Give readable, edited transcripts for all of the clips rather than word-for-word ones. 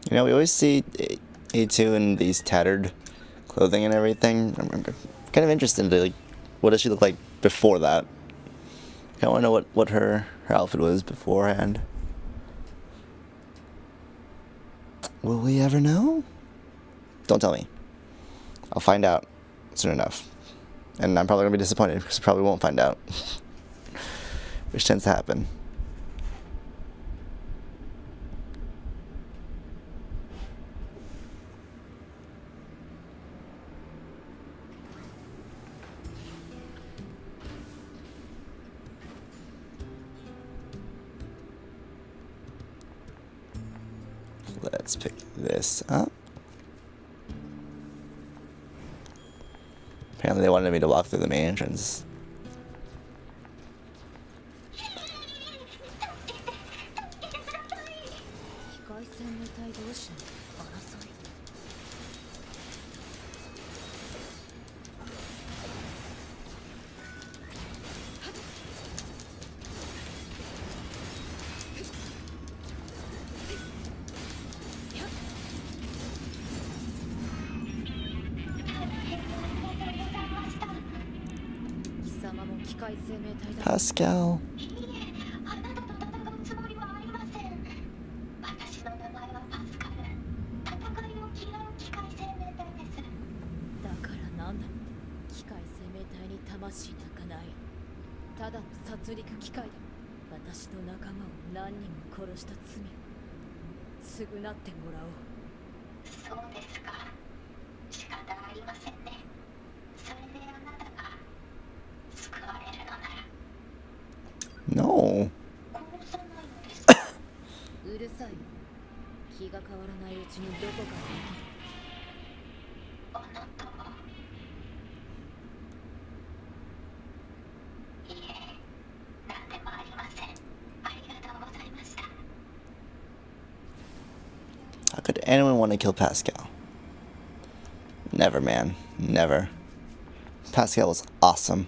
You know, we always see A2 in these tattered clothing and everything. I'm kind of interested in, like, what does she look like before that? I want to know what her outfit was beforehand. Will we ever know? Don't tell me. I'll find out soon enough. And I'm probably going to be disappointed because I probably won't find out. Which tends to happen. Let's pick this up. Apparently they wanted me to walk through the main entrance. Pascal. No. How could anyone want to kill Pascal? Never, man. Never. Pascal was awesome.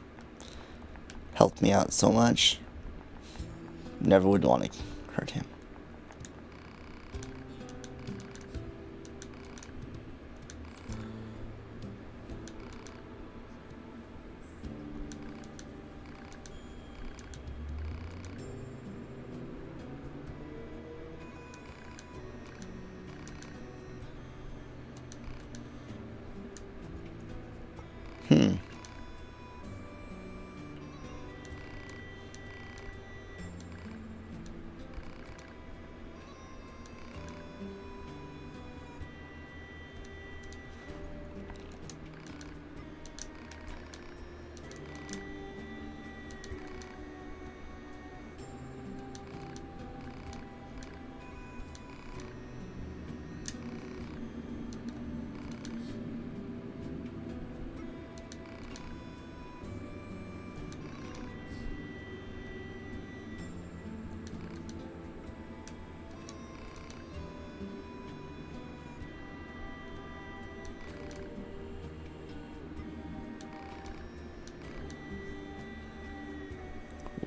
Helped me out so much. Never would want to hurt him.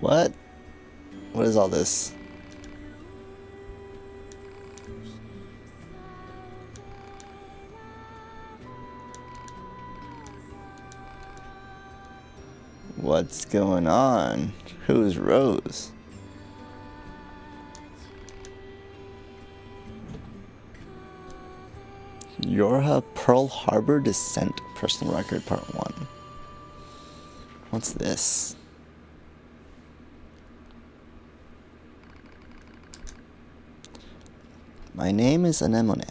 What? What is all this? What's going on? Who's Rose? Yorha Pearl Harbor Descent Personal Record Part 1. What's this? My name is Anemone.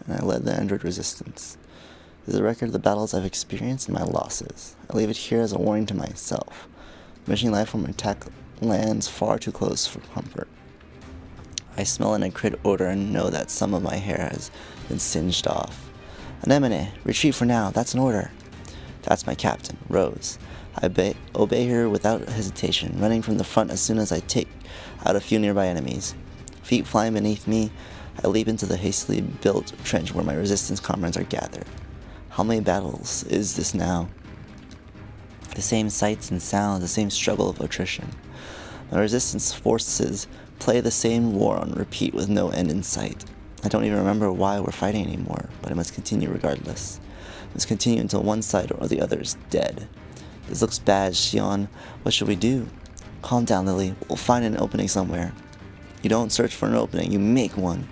and I led the android resistance. This is a record of the battles I've experienced and my losses. I leave it here as a warning to myself. The machine life form attack lands far too close for comfort. I smell an acrid odor and know that some of my hair has been singed off. Anemone, retreat for now, that's an order. That's my captain, Rose. I obey her without hesitation, running from the front as soon as I take out a few nearby enemies. Feet flying beneath me, I leap into the hastily built trench where my resistance comrades are gathered. How many battles is this now? The same sights and sounds, the same struggle of attrition. My resistance forces play the same war on repeat with no end in sight. I don't even remember why we're fighting anymore, but I must continue regardless. I must continue until one side or the other is dead. This looks bad, Xion. What should we do? Calm down, Lily. We'll find an opening somewhere. You don't search for an opening, you make one.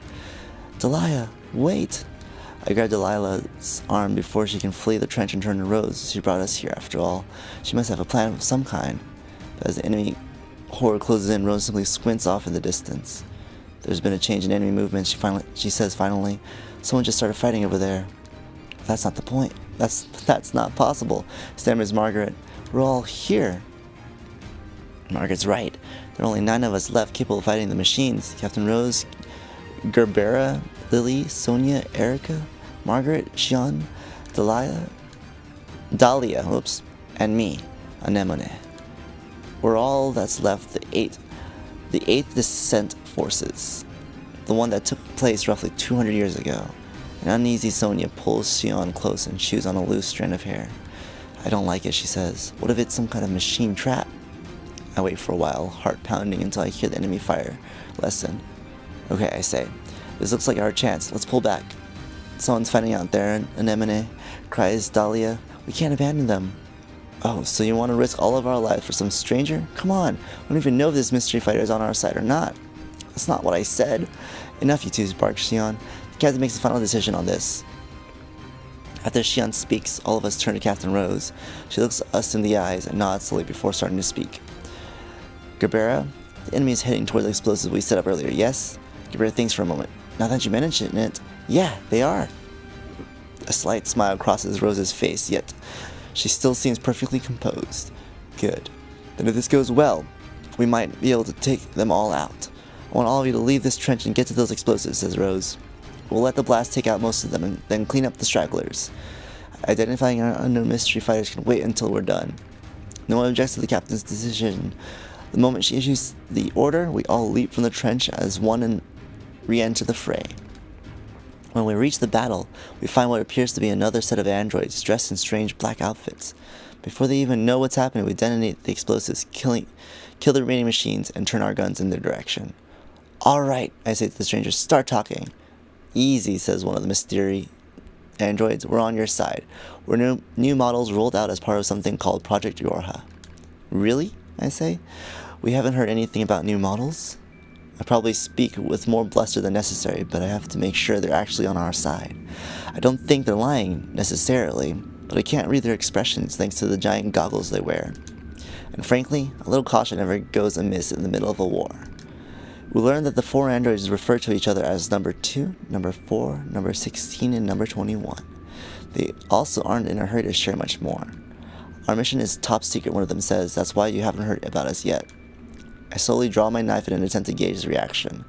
Delilah, wait! I grab Delilah's arm before she can flee the trench and turn to Rose. She brought us here, after all. She must have a plan of some kind. But as the enemy horde closes in, Rose simply squints off in the distance. There's been a change in enemy movement, she says finally. Someone just started fighting over there. That's not the point. That's not possible, stammers Margaret. We're all here. Margaret's right. There are only 9 of us left capable of fighting the machines. Captain Rose, Gerbera, Lily, Sonia, Erica, Margaret, Xion, Dahlia, and me, Anemone. We're all that's left, the 8th Descent Forces, the one that took place roughly 200 years ago. An uneasy Sonia pulls Xion close and chews on a loose strand of hair. I don't like it, she says. What if it's some kind of machine trap? I wait for a while, heart pounding until I hear the enemy fire lessen. Okay, I say. This looks like our chance. Let's pull back. Someone's fighting out there, Anemone, cries Dahlia. We can't abandon them. Oh, so you want to risk all of our lives for some stranger? Come on. We don't even know if this mystery fighter is on our side or not. That's not what I said. Enough, you two, barks Xion. The captain makes the final decision on this. After Xion speaks, all of us turn to Captain Rose. She looks us in the eyes and nods slowly before starting to speak. Gerbera, the enemy is heading toward the explosives we set up earlier, yes? Gerbera thinks for a moment. Now that you mention it, yeah, they are. A slight smile crosses Rose's face, yet she still seems perfectly composed. Good. Then if this goes well, we might be able to take them all out. I want all of you to leave this trench and get to those explosives, says Rose. We'll let the blast take out most of them and then clean up the stragglers. Identifying our unknown mystery fighters can wait until we're done. No one objects to the captain's decision. The moment she issues the order, we all leap from the trench as one and re-enter the fray. When we reach the battle, we find what appears to be another set of androids dressed in strange black outfits. Before they even know what's happening, we detonate the explosives, kill the remaining machines, and turn our guns in their direction. Alright, I say to the strangers, start talking. Easy, says one of the mystery androids. We're on your side. We're new models rolled out as part of something called Project Yorha. Really? I say. We haven't heard anything about new models. I probably speak with more bluster than necessary, but I have to make sure they're actually on our side. I don't think they're lying, necessarily, but I can't read their expressions thanks to the giant goggles they wear. And frankly, a little caution never goes amiss in the middle of a war. We learn that the 4 androids refer to each other as number 2, number 4, number 16, and number 21. They also aren't in a hurry to share much more. Our mission is top secret, one of them says. That's why you haven't heard about us yet. I slowly draw my knife in an attempt to gauge his reaction.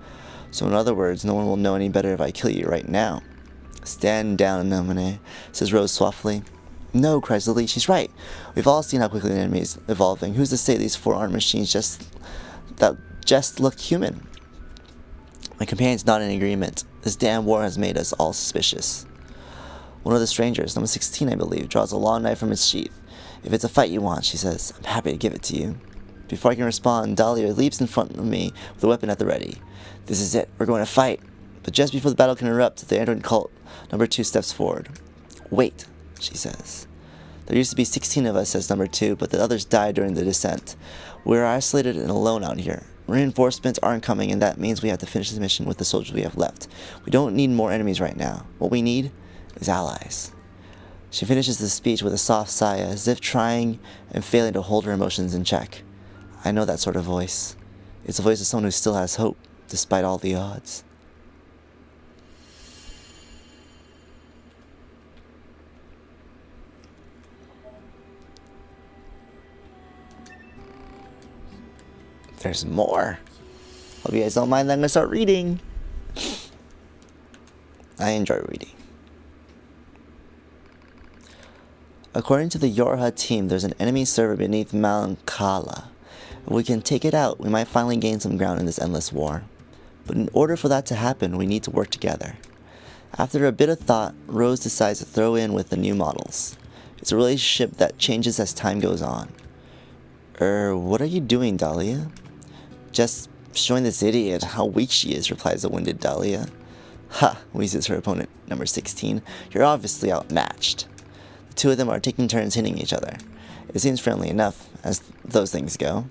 So in other words, no one will know any better if I kill you right now. Stand down, Anemone, says Rose softly. No, cries Lily, she's right. We've all seen how quickly the enemy is evolving. Who's to say these 4 armed machines just look human? My companion's not in agreement. This damn war has made us all suspicious. One of the strangers, number 16 I believe, draws a long knife from its sheath. If it's a fight you want, she says, I'm happy to give it to you. Before I can respond, Dahlia leaps in front of me with a weapon at the ready. This is it, we're going to fight. But just before the battle can erupt, the android cult number 2 steps forward. Wait, she says. There used to be 16 of us, says number 2, but the others died during the descent. We're isolated and alone out here. Reinforcements aren't coming, and that means we have to finish the mission with the soldiers we have left. We don't need more enemies right now. What we need is allies. She finishes the speech with a soft sigh, as if trying and failing to hold her emotions in check. I know that sort of voice. It's the voice of someone who still has hope, despite all the odds. There's more. Hope you guys don't mind that I'm gonna start reading. I enjoy reading. According to the Yorha team, there's an enemy server beneath Mount Kala. If we can take it out, we might finally gain some ground in this endless war. But in order for that to happen, we need to work together. After a bit of thought, Rose decides to throw in with the new models. It's a relationship that changes as time goes on. What are you doing, Dahlia? Just showing this idiot how weak she is, replies the wounded Dahlia. Ha, wheezes her opponent, number 16. You're obviously outmatched. The two of them are taking turns hitting each other. It seems friendly enough, as those things go.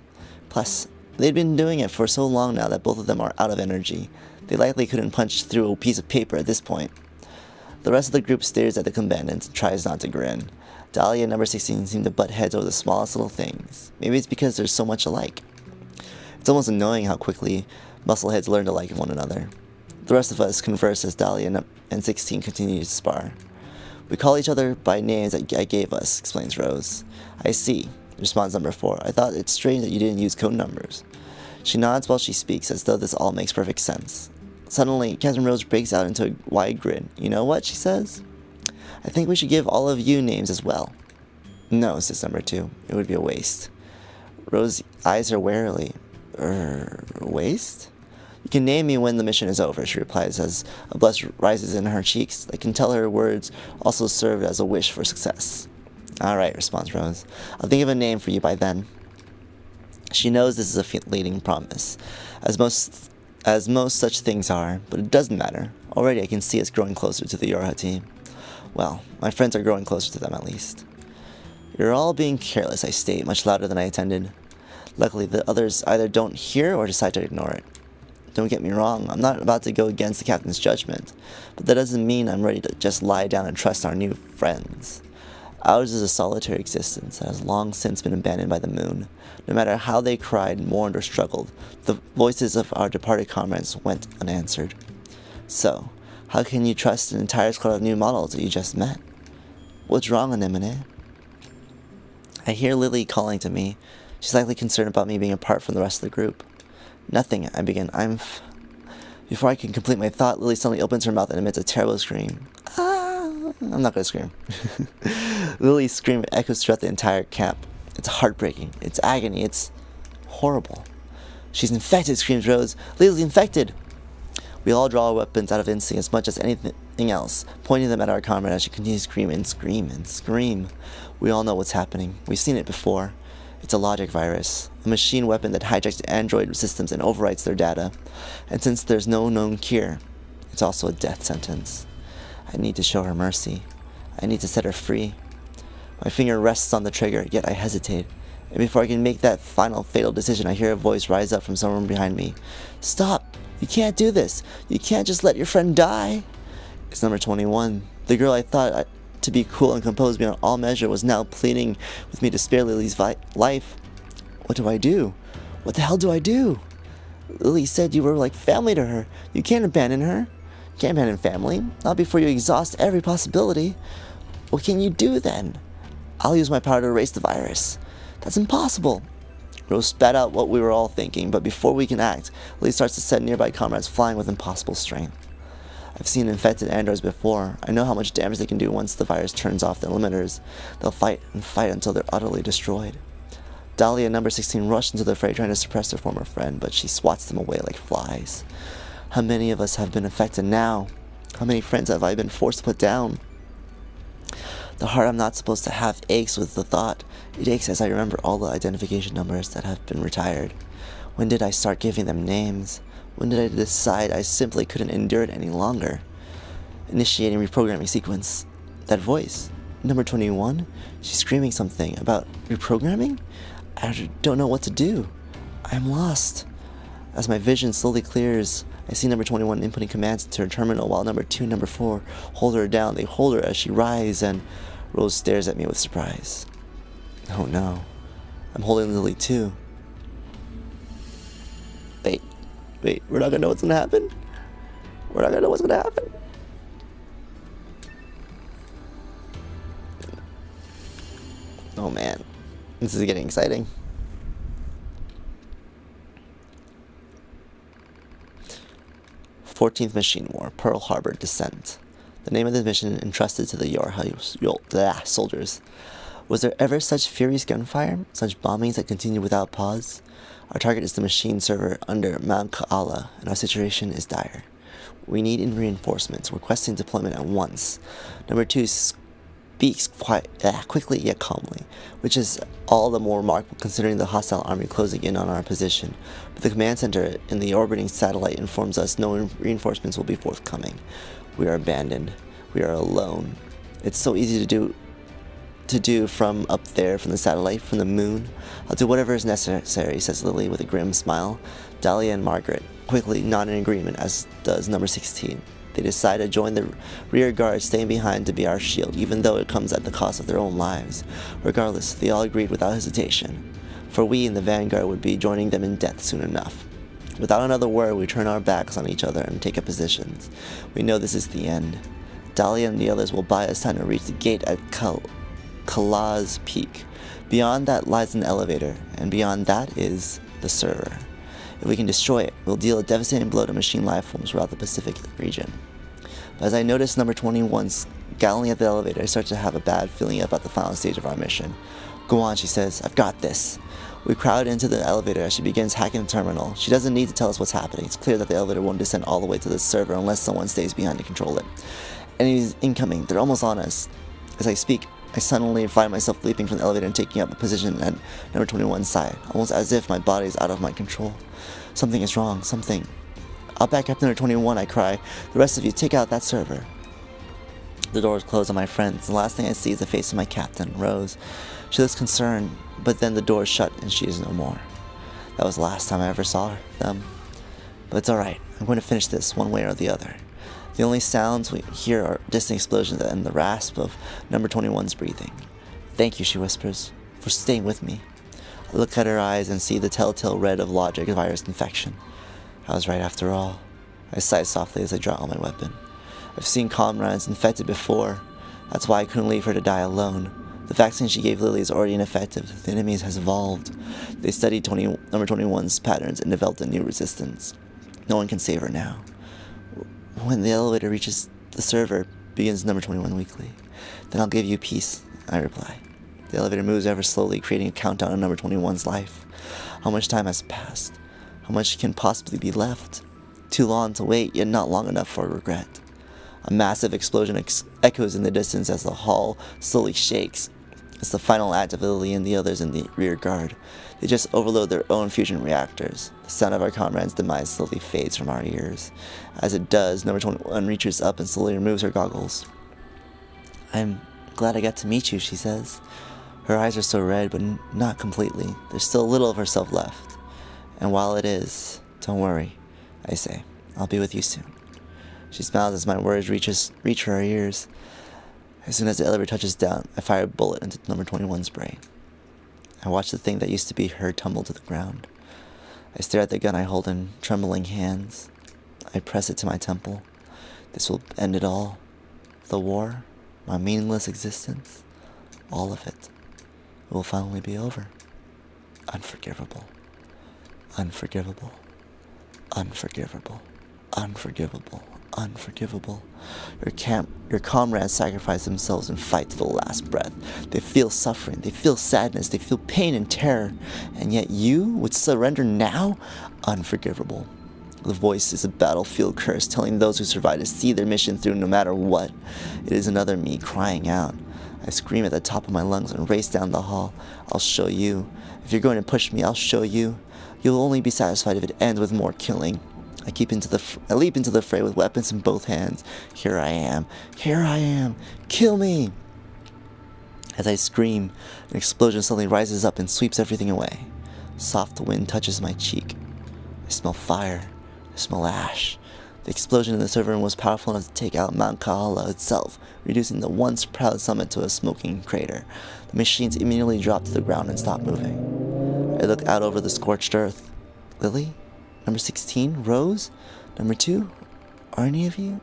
Plus, they'd been doing it for so long now that both of them are out of energy. They likely couldn't punch through a piece of paper at this point. The rest of the group stares at the combatants and tries not to grin. Dahlia and number 16 seem to butt heads over the smallest little things. Maybe it's because they're so much alike. It's almost annoying how quickly muscleheads learn to like one another. The rest of us converse as Dahlia and 16 continue to spar. We call each other by names that I gave us, explains Rose. I see, responds number 4. I thought it's strange that you didn't use code numbers. She nods while she speaks, as though this all makes perfect sense. Suddenly, Captain Rose breaks out into a wide grin. You know what, she says? I think we should give all of you names as well. No, says number 2. It would be a waste. Rose eyes her warily. Waste? You can name me when the mission is over, she replies as a blush rises in her cheeks. I can tell her words also served as a wish for success. Alright, responds Rose. I'll think of a name for you by then. She knows this is a fleeting promise, as most such things are, but it doesn't matter. Already I can see us growing closer to the Yorha team. Well, my friends are growing closer to them at least. You're all being careless, I state, much louder than I intended. Luckily, the others either don't hear or decide to ignore it. Don't get me wrong, I'm not about to go against the captain's judgment, but that doesn't mean I'm ready to just lie down and trust our new friends. Ours is a solitary existence that has long since been abandoned by the moon. No matter how they cried, mourned, or struggled, the voices of our departed comrades went unanswered. So, how can you trust an entire squad of new models that you just met? What's wrong, Anemone? I hear Lily calling to me. She's likely concerned about me being apart from the rest of the group. Nothing, I begin. Before I can complete my thought, Lily suddenly opens her mouth and emits a terrible scream. I'm not going to scream. Lily's scream echoes throughout the entire camp. It's heartbreaking. It's agony. It's horrible. She's infected, screams Rose. Lily's infected. We all draw our weapons out of instinct as much as anything else, pointing them at our comrade as she continues to scream and scream and scream. We all know what's happening. We've seen it before. It's a logic virus, a machine weapon that hijacks android systems and overwrites their data. And since there's no known cure, it's also a death sentence. I need to show her mercy. I need to set her free. My finger rests on the trigger, yet I hesitate. And before I can make that final fatal decision, I hear a voice rise up from somewhere behind me. Stop! You can't do this! You can't just let your friend die! It's number 21. The girl I thought to be cool and composed beyond all measure was now pleading with me to spare Lily's life. What do I do? What the hell do I do? Lily said you were like family to her. You can't abandon her. You can't abandon family. Not before you exhaust every possibility. What can you do then? I'll use my power to erase the virus. That's impossible. Rose spat out what we were all thinking, but before we can act, Lily starts to send nearby comrades flying with impossible strength. I've seen infected androids before. I know how much damage they can do once the virus turns off the limiters. They'll fight and fight until they're utterly destroyed. Dahlia and number 16 rush into the fray trying to suppress their former friend, but she swats them away like flies. How many of us have been affected now? How many friends have I been forced to put down? The heart I'm not supposed to have aches with the thought. It aches as I remember all the identification numbers that have been retired. When did I start giving them names? When did I decide I simply couldn't endure it any longer? Initiating reprogramming sequence. That voice. Number 21? She's screaming something about reprogramming? I don't know what to do. I'm lost. As my vision slowly clears, I see number 21 inputting commands into her terminal while number 2 and number 4 hold her down. They hold her as she rises, and Rose stares at me with surprise. Oh no. I'm holding Lily too. Wait, we're not gonna know what's gonna happen? We're not gonna know what's gonna happen? Oh man, this is getting exciting. 14th Machine War, Pearl Harbor Descent. The name of the mission entrusted to the soldiers. Was there ever such furious gunfire, such bombings that continued without pause? Our target is the machine server under Mount Kaala, and our situation is dire. We need reinforcements, requesting deployment at once. Number 2 speaks quickly yet calmly, which is all the more remarkable considering the hostile army closing in on our position. But the command center in the orbiting satellite informs us no reinforcements will be forthcoming. We are abandoned. We are alone. It's so easy to do from up there, from the satellite, from the moon. I'll do whatever is necessary, says Lily with a grim smile. Dahlia and Margaret quickly nod in agreement, as does number 16. They decide to join the rear guard, staying behind to be our shield, even though it comes at the cost of their own lives. Regardless, they all agreed without hesitation, for we in the vanguard would be joining them in death soon enough. Without another word, we turn our backs on each other and take up positions. We know this is the end. Dahlia and the others will buy us time to reach the gate at Kala's Peak. Beyond that lies an elevator, and beyond that is the server. If we can destroy it, we'll deal a devastating blow to machine life forms throughout the Pacific region. But as I notice number 21's gallantly at the elevator, I start to have a bad feeling about the final stage of our mission. Go on, she says. I've got this. We crowd into the elevator as she begins hacking the terminal. She doesn't need to tell us what's happening. It's clear that the elevator won't descend all the way to the server unless someone stays behind to control it. Enemies incoming. They're almost on us. As I speak, I suddenly find myself leaping from the elevator and taking up a position at number 21's side, almost as if my body is out of my control. Something is wrong, something. I'll back up number 21, I cry. The rest of you, take out that server. The doors close on my friends. The last thing I see is the face of my captain, Rose. She looks concerned, but then the doors shut and she is no more. That was the last time I ever saw them. But it's alright, I'm going to finish this one way or the other. The only sounds we hear are distant explosions and the rasp of number 21's breathing. Thank you, she whispers, for staying with me. I look at her eyes and see the telltale red of logic virus infection. I was right after all. I sigh softly as I draw on my weapon. I've seen comrades infected before. That's why I couldn't leave her to die alone. The vaccine she gave Lily is already ineffective. The enemy has evolved. They studied number 21's patterns and developed a new resistance. No one can save her now. When the elevator reaches the server, begins number 21 weekly. Then I'll give you peace, I reply. The elevator moves ever slowly, creating a countdown on number 21's life. How much time has passed? How much can possibly be left? Too long to wait, yet not long enough for regret. A massive explosion echoes in the distance as the hall slowly shakes. It's the final act of Lily and the others in the rear guard. They just overload their own fusion reactors. The sound of our comrade's demise slowly fades from our ears. As it does, number 21 reaches up and slowly removes her goggles. I'm glad I got to meet you, she says. Her eyes are still red, but not completely. There's still a little of herself left. And while it is, don't worry, I say. I'll be with you soon. She smiles as my words reach her ears. As soon as the elevator touches down, I fire a bullet into number 21's brain. I watch the thing that used to be her tumble to the ground. I stare at the gun I hold in trembling hands. I press it to my temple. This will end it all. The war, my meaningless existence, all of it. It will finally be over. Unforgivable. Unforgivable. Unforgivable. Unforgivable. Unforgivable. Your comrades sacrifice themselves and fight to the last breath. They feel suffering, they feel sadness, they feel pain and terror, and yet you would surrender now? Unforgivable. The voice is a battlefield curse telling those who survive to see their mission through no matter what. It is another me crying out. I scream at the top of my lungs and race down the hall. I'll show you. If you're going to push me, I'll show you. You'll only be satisfied if it ends with more killing. I leap into the fray with weapons in both hands. Here I am. Here I am. Kill me! As I scream, an explosion suddenly rises up and sweeps everything away. Soft wind touches my cheek. I smell fire. I smell ash. The explosion in the server room was powerful enough to take out Mount Kaala itself, reducing the once proud summit to a smoking crater. The machines immediately dropped to the ground and stopped moving. I look out over the scorched earth. Lily? Number 16? Rose? Number 2? Are any of you?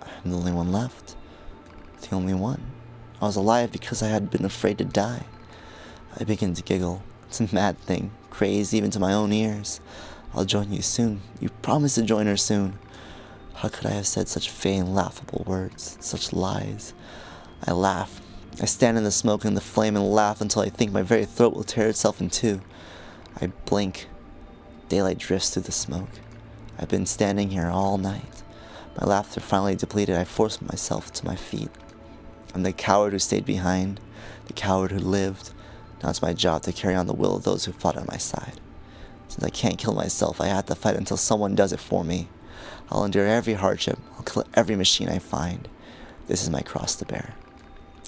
I'm the only one left. The only one. I was alive because I had been afraid to die. I begin to giggle. It's a mad thing, crazed even to my own ears. I'll join you soon. You promised to join her soon. How could I have said such vain, laughable words, such lies? I laugh. I stand in the smoke and the flame and laugh until I think my very throat will tear itself in two. I blink. Daylight drifts through the smoke. I've been standing here all night. My laughter finally depleted, I force myself to my feet. I'm the coward who stayed behind, the coward who lived. Now it's my job to carry on the will of those who fought at my side. Since I can't kill myself, I have to fight until someone does it for me. I'll endure every hardship. I'll kill every machine I find. This is my cross to bear.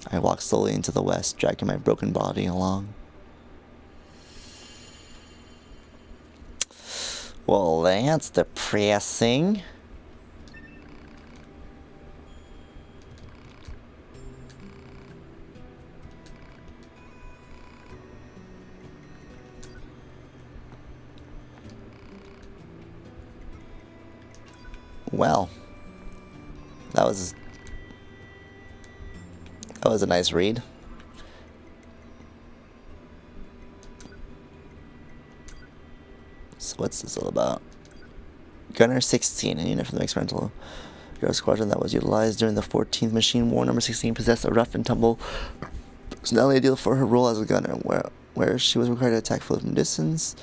I walk slowly into the west, dragging my broken body along. Well, that's depressing. Well, that was a nice read. So what's this all about? Gunner 16, a unit from the experimental Euro Squadron that was utilized during the 14th Machine War. Number 16 possessed a rough and tumble personality ideal for her role as a gunner, where she was required to attack foes from distance.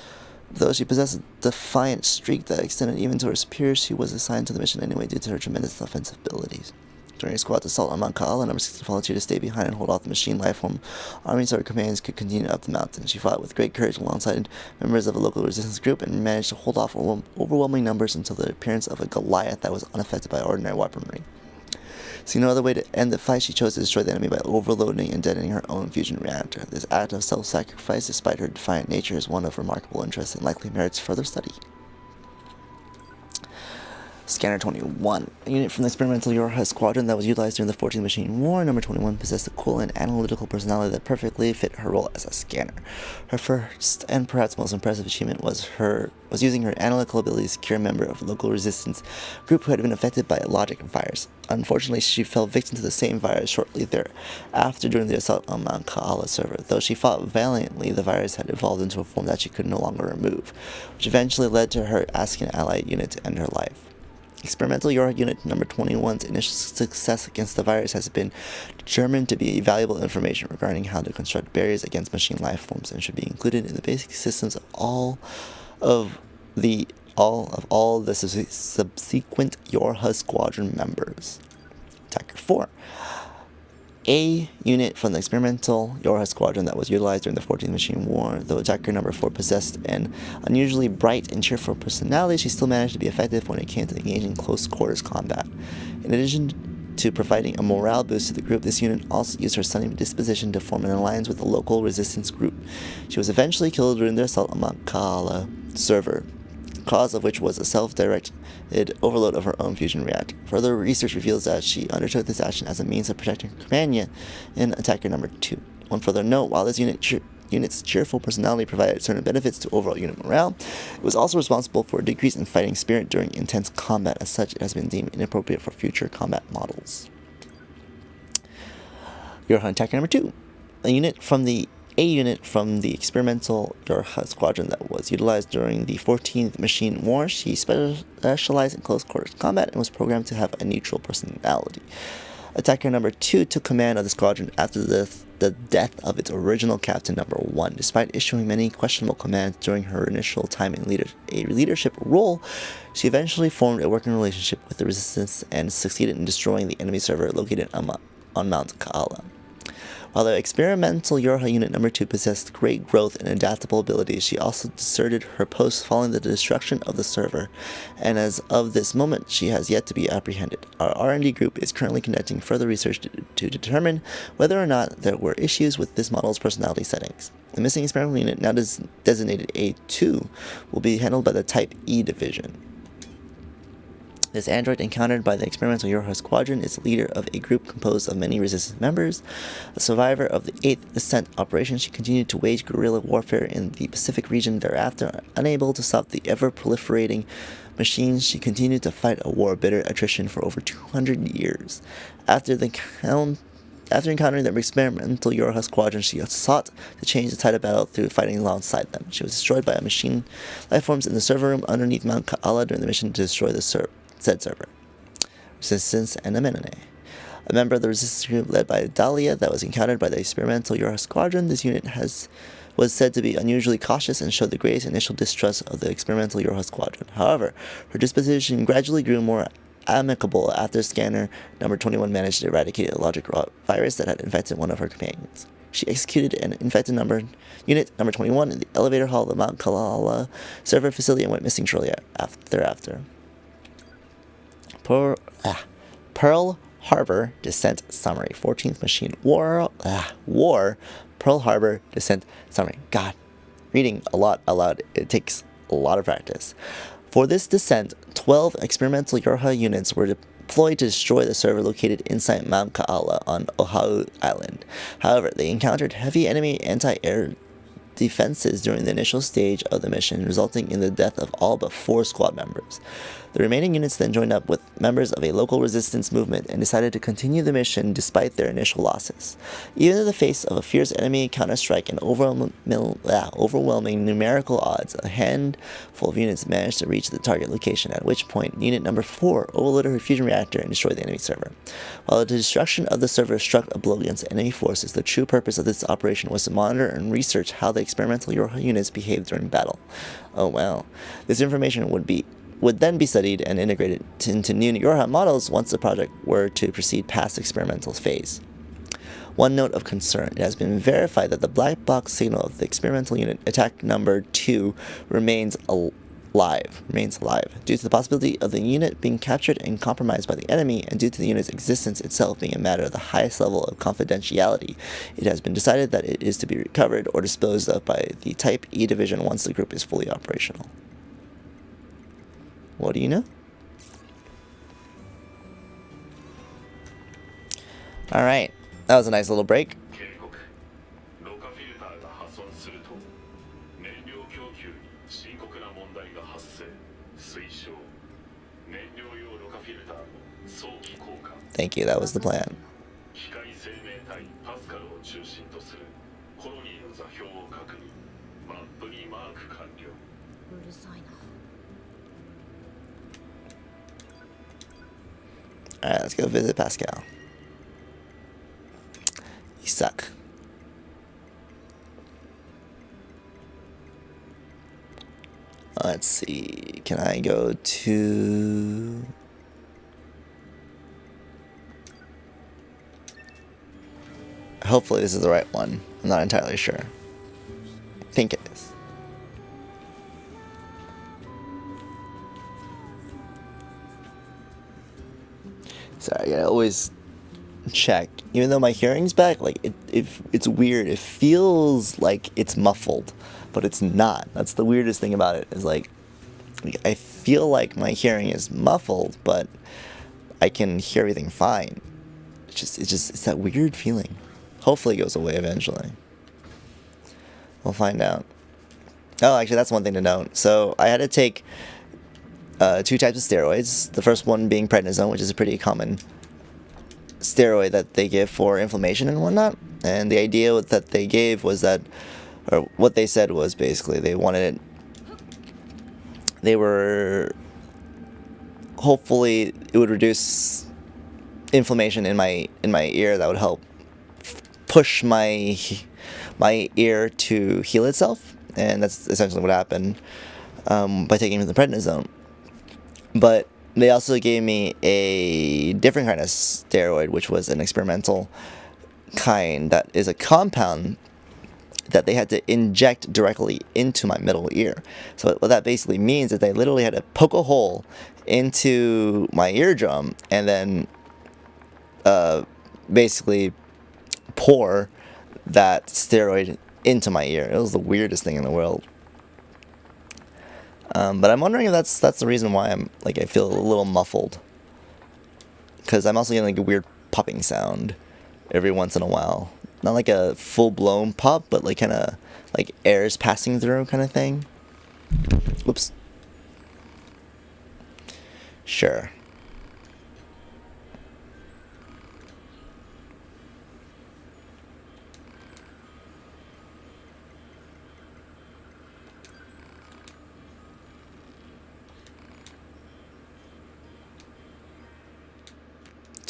Though she possessed a defiant streak that extended even to her superiors, she was assigned to the mission anyway due to her tremendous offensive abilities. During a squad's assault on Mount Kaala, number 16 volunteered to stay behind and hold off the machine lifeform armies so her companions could continue up the mountain. She fought with great courage alongside members of a local resistance group and managed to hold off overwhelming numbers until the appearance of a Goliath that was unaffected by ordinary weaponry. Seeing no other way to end the fight, she chose to destroy the enemy by overloading and detonating her own fusion reactor. This act of self-sacrifice, despite her defiant nature, is one of remarkable interest and likely merits further study. Scanner 21, a unit from the experimental Yorha Squadron that was utilized during the 14th Machine War. Number 21 possessed a cool and analytical personality that perfectly fit her role as a scanner. Her first and perhaps most impressive achievement was using her analytical abilities to secure a member of a local resistance group who had been affected by a logic virus. Unfortunately, she fell victim to the same virus shortly thereafter during the assault on Mount Kaala server. Though she fought valiantly, the virus had evolved into a form that she could no longer remove, which eventually led to her asking an allied unit to end her life. Experimental Yorha Unit number 21's initial success against the virus has been determined to be valuable information regarding how to construct barriers against machine life forms and should be included in the basic systems of all the subsequent Yorha Squadron members. Attacker 4. A unit from the experimental Yorha Squadron that was utilized during the 14th Machine War. Though attacker number 4 possessed an unusually bright and cheerful personality, she still managed to be effective when it came to engaging close quarters combat. In addition to providing a morale boost to the group, this unit also used her sunny disposition to form an alliance with the local resistance group. She was eventually killed during their assault on Mount Kaala server, cause of which was a self-directed overload of her own fusion reactor. Further research reveals that she undertook this action as a means of protecting her companion in attacker number 2. One further note, while this unit's cheerful personality provided certain benefits to overall unit morale, it was also responsible for a decrease in fighting spirit during intense combat. As such, it has been deemed inappropriate for future combat models. Yorha attacker number 2. A unit from the experimental Yorha Squadron that was utilized during the 14th Machine War. She specialized in close quarters combat and was programmed to have a neutral personality. Attacker number 2 took command of the squadron after the death of its original captain number 1. Despite issuing many questionable commands during her initial time in a leadership role, she eventually formed a working relationship with the resistance and succeeded in destroying the enemy server located on Mount Kaala. While the experimental Yorha Unit number 2 possessed great growth and adaptable abilities, she also deserted her post following the destruction of the server, and as of this moment, she has yet to be apprehended. Our R&D group is currently conducting further research to determine whether or not there were issues with this model's personality settings. The missing experimental unit, now designated A2, will be handled by the Type E division. This android encountered by the experimental Yorha Squadron is the leader of a group composed of many resistance members. A survivor of the 8th Ascent operation, she continued to wage guerrilla warfare in the Pacific region thereafter. Unable to stop the ever-proliferating machines, she continued to fight a war of bitter attrition for over 200 years. After encountering the experimental Yorha Squadron, she sought to change the tide of battle through fighting alongside them. She was destroyed by a machine lifeforms in the server room underneath Mount Kaala during the mission to destroy the said server. Resistance, and a Menone. A member of the resistance group led by Dahlia that was encountered by the experimental Yorha squadron, this unit was said to be unusually cautious and showed the greatest initial distrust of the experimental Yorha squadron. However, her disposition gradually grew more amicable after scanner number 21 managed to eradicate a logic virus that had infected one of her companions. She executed an infected unit number 21 in the elevator hall of the Mount Kalala server facility and went missing shortly thereafter. Pearl Harbor Descent Summary. 14th Machine War. Pearl Harbor Descent Summary. God, reading a lot aloud, it takes a lot of practice. For this descent, 12 experimental Yorha units were deployed to destroy the server located inside Mount Kaala on Oahu Island. However, they encountered heavy enemy anti-air defenses during the initial stage of the mission, resulting in the death of all but 4 squad members. The remaining units then joined up with members of a local resistance movement and decided to continue the mission despite their initial losses. Even in the face of a fierce enemy counterstrike and overwhelming numerical odds, a handful of units managed to reach the target location, at which point Unit Number 4 overloaded her fusion reactor and destroyed the enemy server. While the destruction of the server struck a blow against enemy forces, the true purpose of this operation was to monitor and research how the experimental Yorha units behaved during battle. Oh wow. This information would then be studied and integrated into new Yorha models once the project were to proceed past the experimental phase. One note of concern: it has been verified that the black box signal of the experimental unit attack number 2 remains alive due to the possibility of the unit being captured and compromised by the enemy, and due to the unit's existence itself being a matter of the highest level of confidentiality. It has been decided that it is to be recovered or disposed of by the Type E division once the group is fully operational. What do you know? Alright, that was a nice little break. Thank you, that was the plan. Alright, let's go visit Pascal. You suck. Let's see. Can I go to... Hopefully this is the right one. I'm not entirely sure. I think it is. Sorry, I always check. Even though my hearing's back, like it's weird. It feels like it's muffled, but it's not. That's the weirdest thing about it. Is like I feel like my hearing is muffled, but I can hear everything fine. It's that weird feeling. Hopefully it goes away eventually. We'll find out. Oh, actually, that's one thing to note. So I had to take 2 types of steroids. The first one being prednisone, which is a pretty common steroid that they give for inflammation and whatnot. And the idea that they gave was that, or what they said was basically hopefully it would reduce inflammation in my ear that would help push my ear to heal itself, and that's essentially what happened by taking the prednisone. But they also gave me a different kind of steroid, which was an experimental kind that is a compound that they had to inject directly into my middle ear. So what that basically means is they literally had to poke a hole into my eardrum and then basically pour that steroid into my ear. It was the weirdest thing in the world. But I'm wondering if that's the reason why I feel a little muffled. Because I'm also getting like a weird popping sound every once in a while. Not like a full-blown pop, but like kind of like air's passing through kind of thing. Whoops. Sure.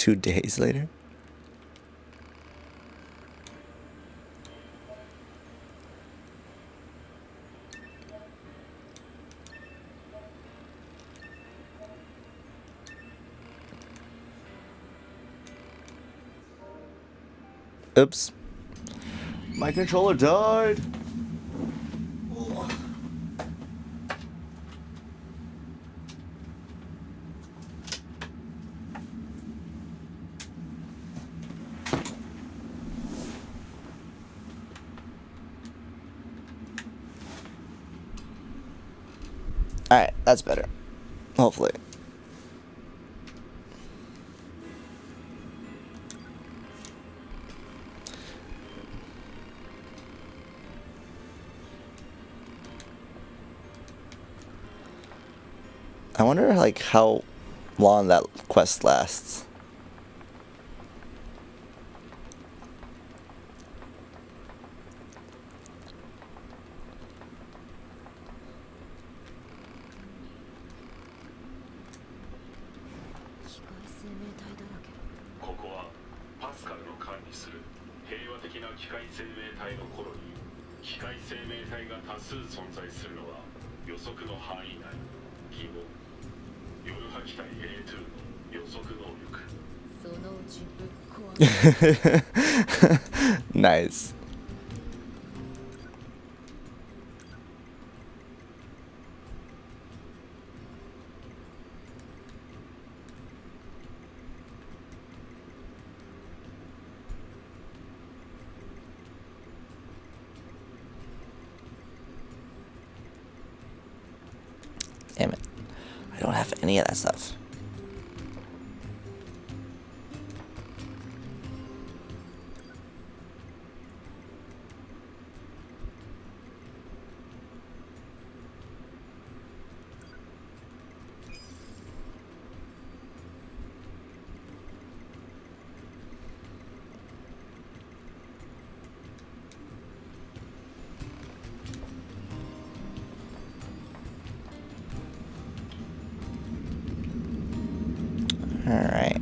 2 days later? Oops. My controller died. Alright, that's better. Hopefully. I wonder, like, how long that quest lasts. Nice. Damn it. I don't have any of that stuff. Alright.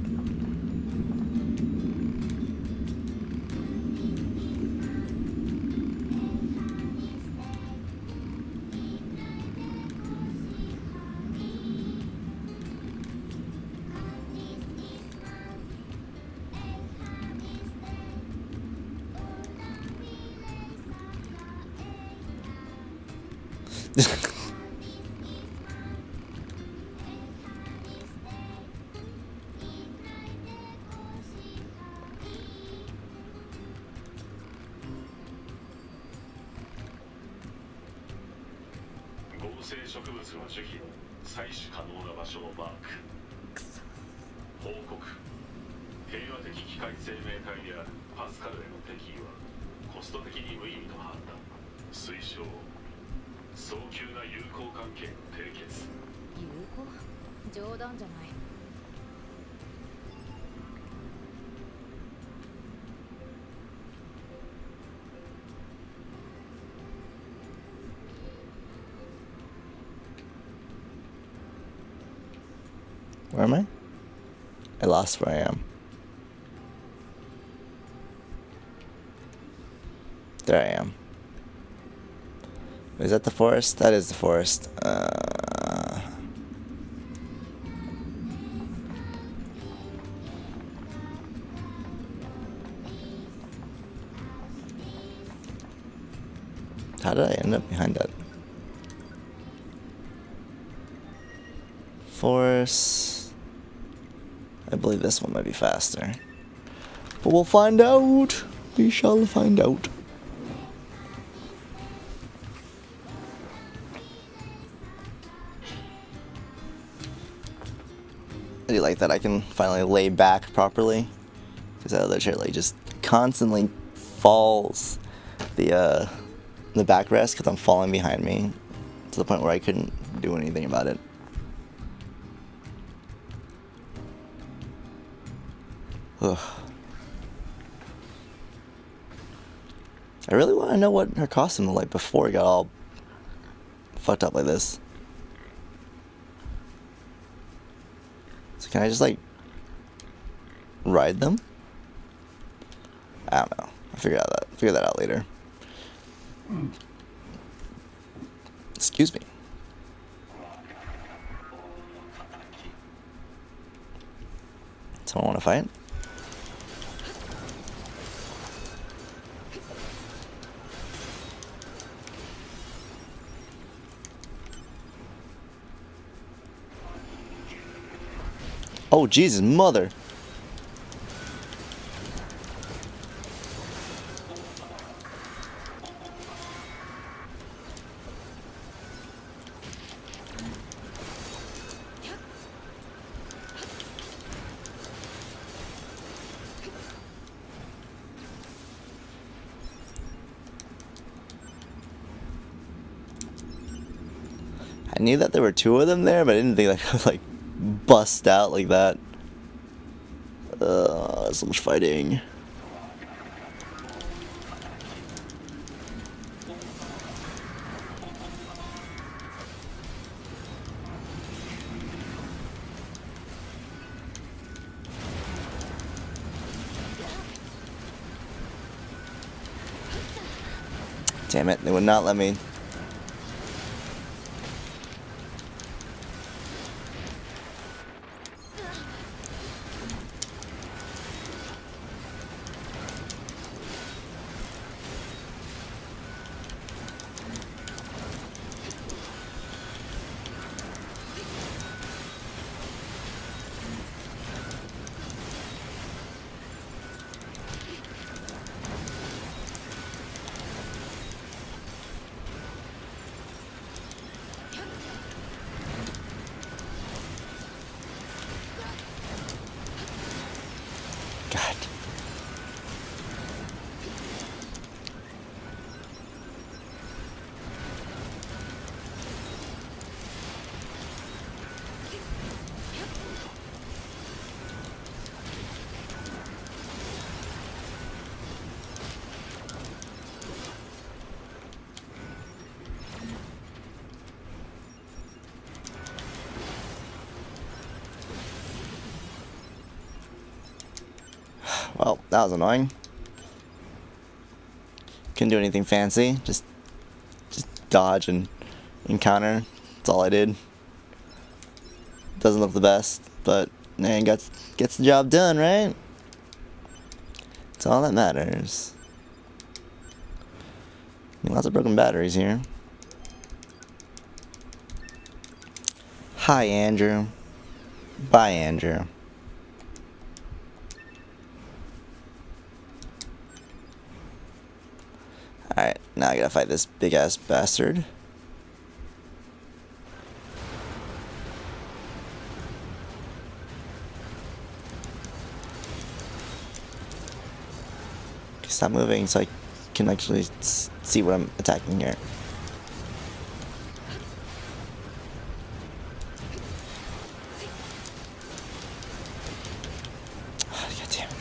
Where am I? I lost where I am. There I am. Is that the forest? That is the forest. How did I end up behind that? Forest. I believe this one might be faster. But we'll find out. We shall find out. I do like that I can finally lay back properly. Because that other chair like just constantly falls the backrest because I'm falling behind me to the point where I couldn't do anything about it. Ugh. I really want to know what her costume looked like before it got all fucked up like this. So can I just like Ride them? I don't know. I'll figure that out later. Excuse me. Someone want to fight? Oh, Jesus, mother. I knew that there were two of them there, but I didn't think they could, like, bust out like that. So much fighting. Damn it, they would not let me. God. Well, that was annoying. Couldn't do anything fancy. Just dodge and counter. That's all I did. Doesn't look the best, but man, gets the job done, right? That's all that matters. Lots of broken batteries here. Hi, Andrew. Bye, Andrew. Alright, now I gotta fight this big ass bastard. Stop moving so I can actually see what I'm attacking here. Oh, God damn it.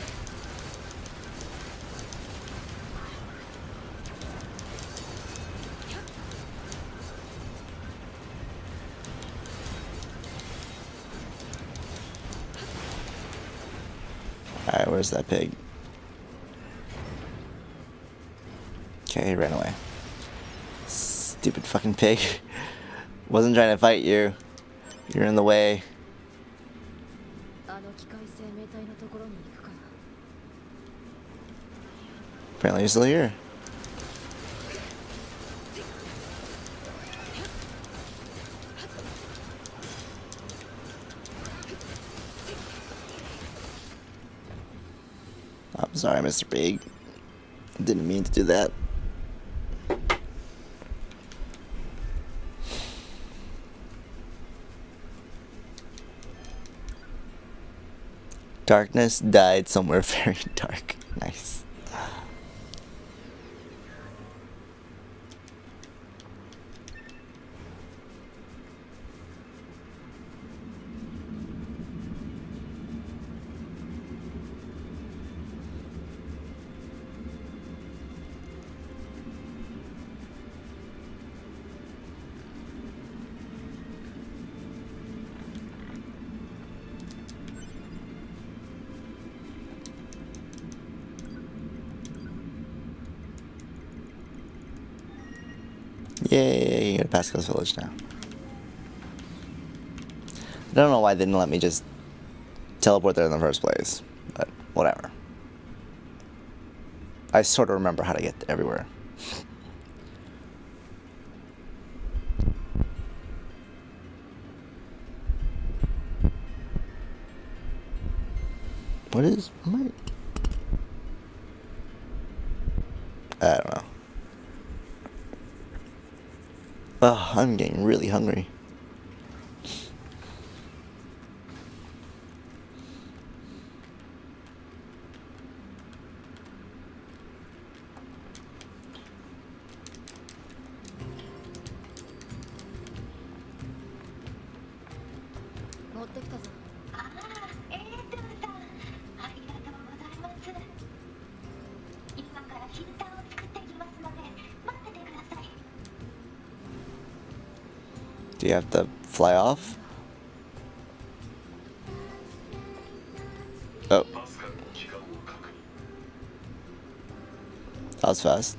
Alright, where's that pig? Okay, he ran away. Stupid fucking pig. Wasn't trying to fight you. You're in the way. Apparently you're still here. I'm sorry, Mr. Pig. Didn't mean to do that. Darkness died somewhere very dark. Nice. Yay, you go to Pascal's village now. I don't know why they didn't let me just teleport there in the first place, but whatever. I sort of remember how to get everywhere. What is my... I don't know. Oh, I'm getting really hungry. Do you have to fly off? Oh. That was fast.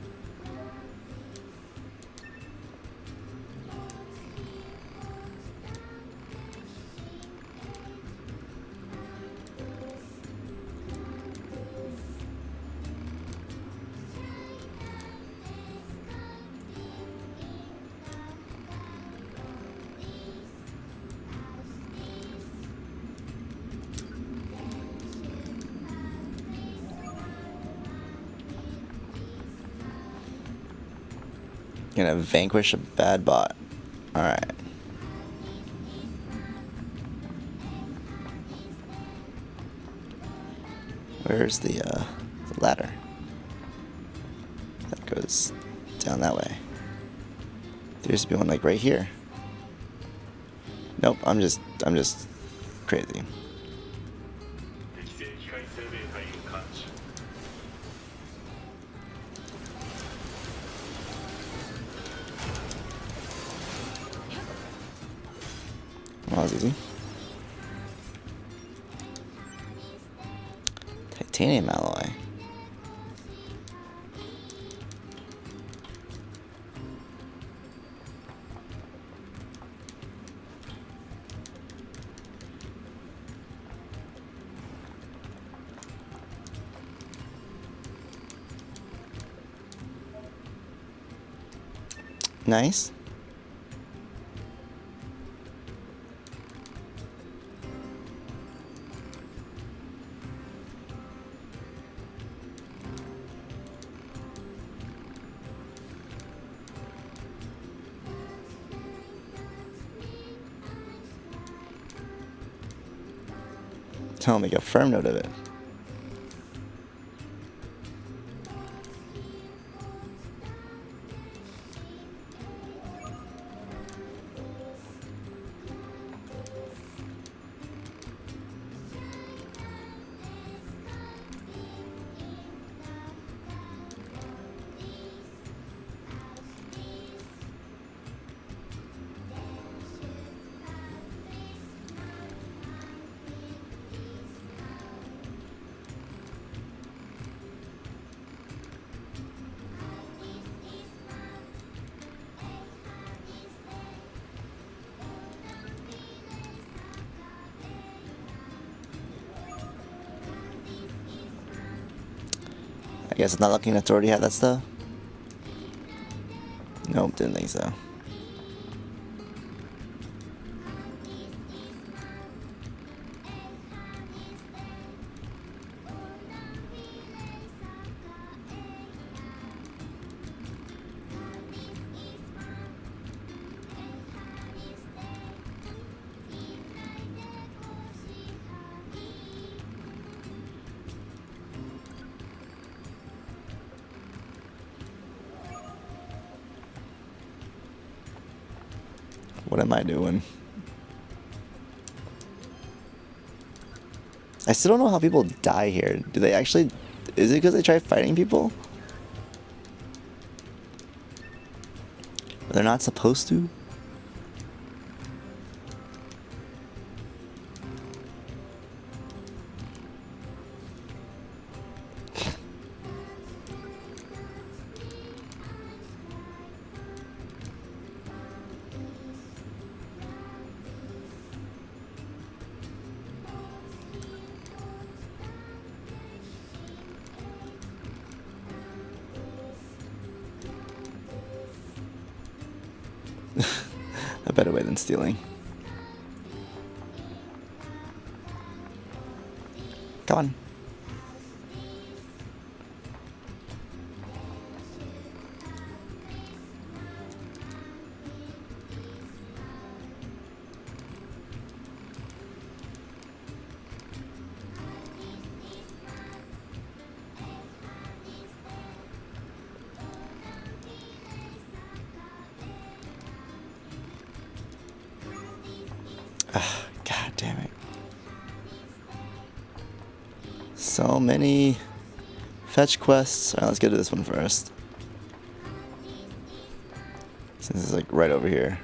Gonna vanquish a bad bot. Alright. Where's the ladder? That goes down that way. There used to be one like right here. Nope, I'm just crazy. That was easy. Titanium alloy. Nice. I'll make a firm note of it. I guess it's not looking to already have that stuff. Nope, didn't think so. What am I doing? I still don't know how people die here. Do they actually... Is it because they try fighting people? They're not supposed to? better way than stealing. Come on. God damn it. So many fetch quests. Alright, let's get to this one first. Since it's like right over here.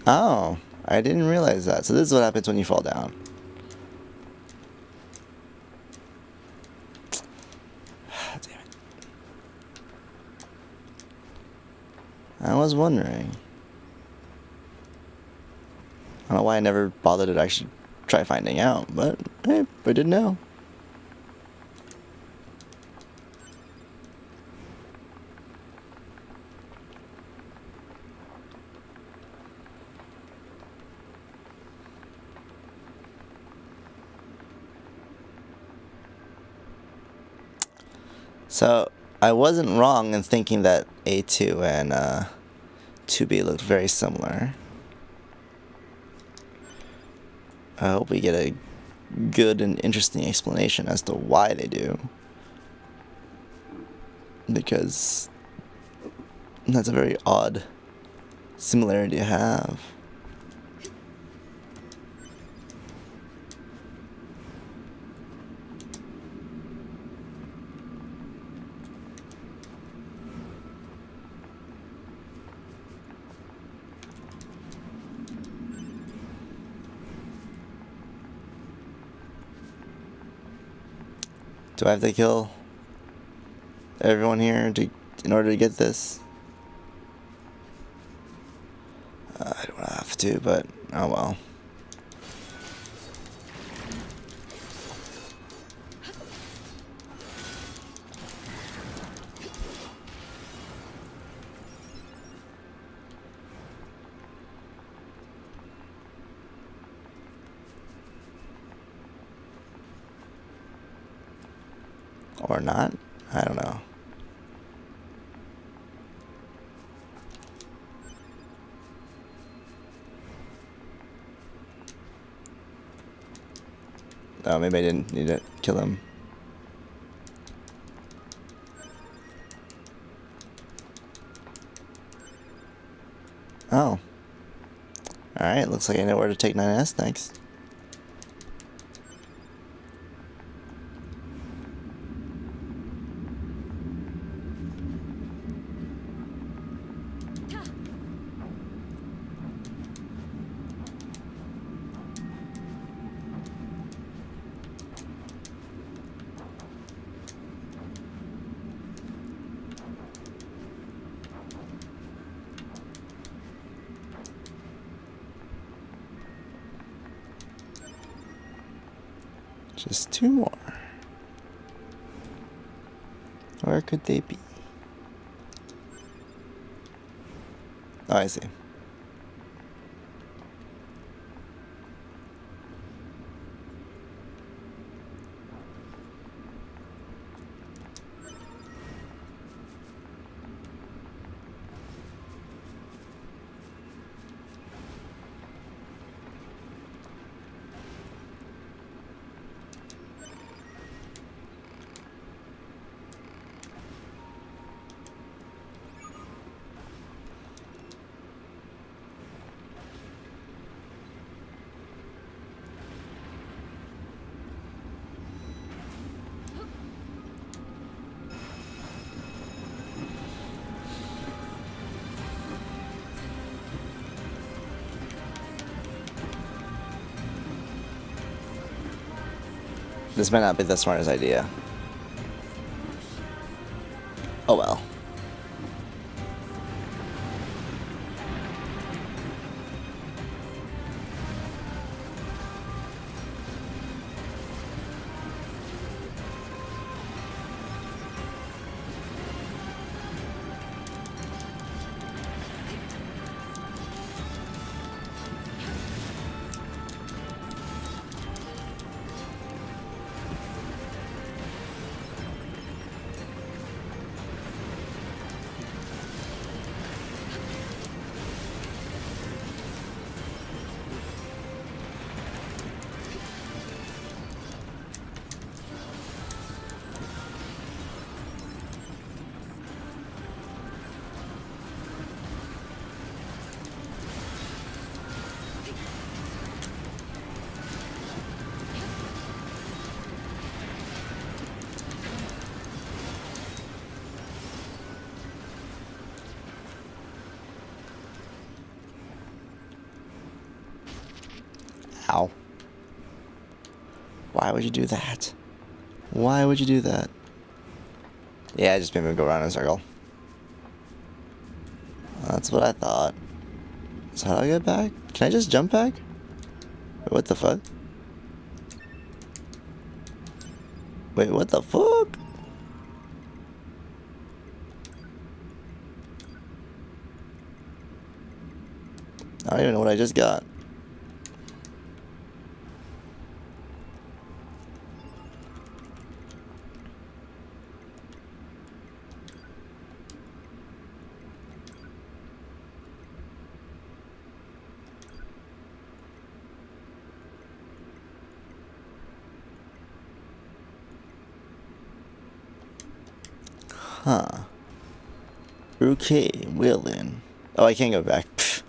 Oh, I didn't realize that. So this is what happens when you fall down. Damn it. I was wondering. I don't know why I never bothered to actually try finding out, but hey, I did know. So, I wasn't wrong in thinking that A2 and 2B looked very similar. I hope we get a good and interesting explanation as to why they do. Because that's a very odd similarity to have. Do I have to kill everyone here in order to get this? I don't have to, but oh well. Or not? I don't know. Oh, maybe I didn't need to kill him. Oh. Alright, looks like I know where to take 9S next. Just 2 more. Where could they be? Oh, I see. This might not be the smartest idea. Oh well. Ow. Why would you do that? Why would you do that? Yeah, just made me go around in a circle. That's what I thought. So how do I get back? Can I just jump back? Wait, what the fuck? Wait, what the fuck? I don't even know what I just got. Huh. Okay, well then. Oh, I can't go back. Pfft.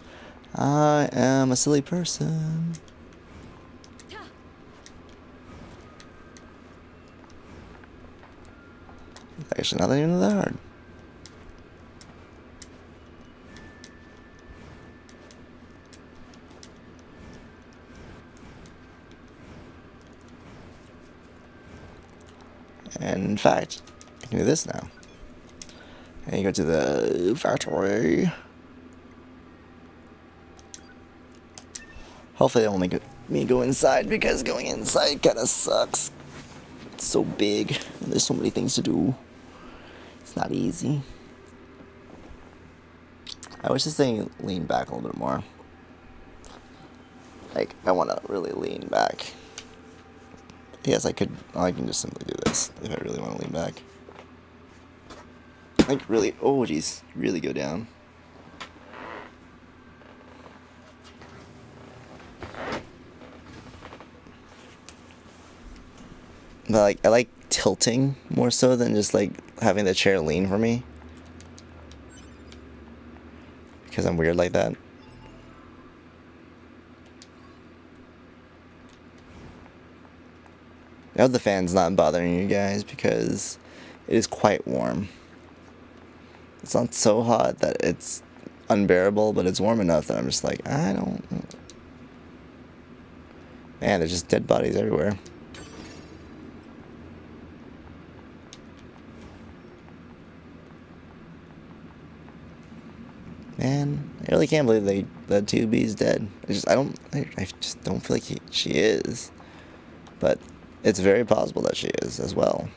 I am a silly person. Actually, not even that hard. And in fact, I can do this now. And you go to the factory. Hopefully they won't make me go inside, because going inside kind of sucks. It's so big, and there's so many things to do. It's not easy. I wish this thing leaned back a little bit more. Like, I want to really lean back. Yes, I can just simply do this if I really want to lean back. Like, really, oh geez, really go down. But like, I like tilting more so than just like having the chair lean for me. Because I'm weird like that. I hope the fan's not bothering you guys, because it is quite warm. It's not so hot that it's unbearable, but it's warm enough that I'm just like, I don't... Man, there's just dead bodies everywhere. Man, I really can't believe that 2B's dead. I just don't feel like she is. But it's very possible that she is as well.